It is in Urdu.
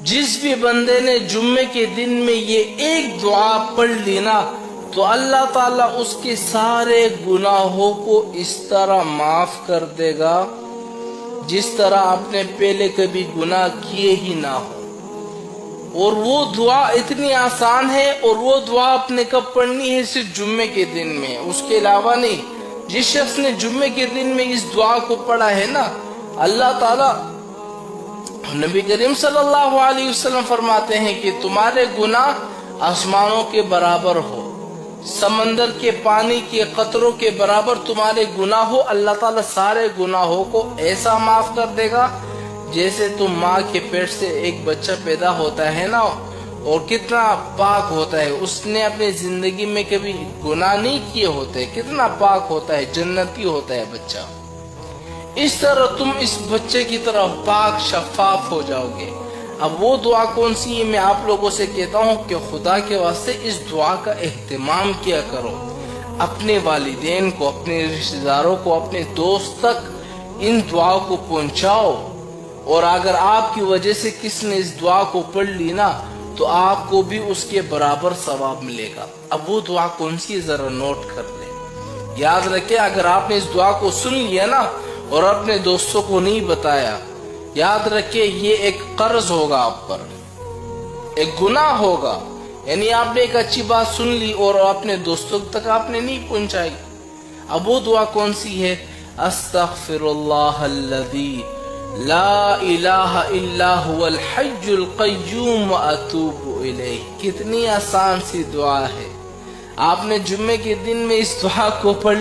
جس بھی بندے نے جمعے کے دن میں یہ ایک دعا پڑھ لی نا تو اللہ تعالیٰ اس کے سارے گناہوں کو اس طرح معاف کر دے گا جس طرح آپ نے پہلے کبھی گناہ کیے ہی نہ ہو۔ اور وہ دعا اتنی آسان ہے، اور وہ دعا آپ نے کب پڑھنی ہے؟ صرف جمعے کے دن میں، اس کے علاوہ نہیں۔ جس شخص نے جمعے کے دن میں اس دعا کو پڑھا ہے نا، اللہ تعالیٰ، نبی کریم صلی اللہ علیہ وسلم فرماتے ہیں کہ تمہارے گناہ آسمانوں کے برابر ہو، سمندر کے پانی کے قطروں کے برابر تمہارے گناہ ہو، اللہ تعالیٰ سارے گناہوں کو ایسا معاف کر دے گا جیسے تم ماں کے پیٹ سے ایک بچہ پیدا ہوتا ہے نا، اور کتنا پاک ہوتا ہے، اس نے اپنی زندگی میں کبھی گناہ نہیں کیے ہوتے، کتنا پاک ہوتا ہے، جنتی ہوتا ہے بچہ، اس طرح تم اس بچے کی طرح پاک شفاف ہو جاؤ گے۔ اب وہ دعا کون سی ہے؟ میں آپ لوگوں سے کہتا ہوں کہ خدا کے واسطے اس دعا کا اہتمام کیا کرو، اپنے والدین کو، اپنے رشتہ داروں کو، اپنے دوست تک ان دعا کو پہنچاؤ، اور اگر آپ کی وجہ سے کس نے اس دعا کو پڑھ لی نا تو آپ کو بھی اس کے برابر ثواب ملے گا۔ اب وہ دعا کون سی؟ ذرا نوٹ کر لیں، یاد رکھیں۔ اگر آپ نے اس دعا کو سن لیا نا اور اپنے دوستوں کو نہیں بتایا، یاد رکھیں یہ ایک قرض ہوگا آپ پر، ایک گناہ ہوگا، یعنی آپ نے ایک اچھی بات سن لی اور اپنے دوستوں تک آپ نے نہیں پہنچائی۔ اب وہ دعا کون سی ہے؟ استغفر اللہ الذی لا الہ الا هو الحی القیوم واتوب الیہ۔ کتنی آسان سی دعا ہے، آپ نے جمعے کے دن میں اس دعا کو پڑھ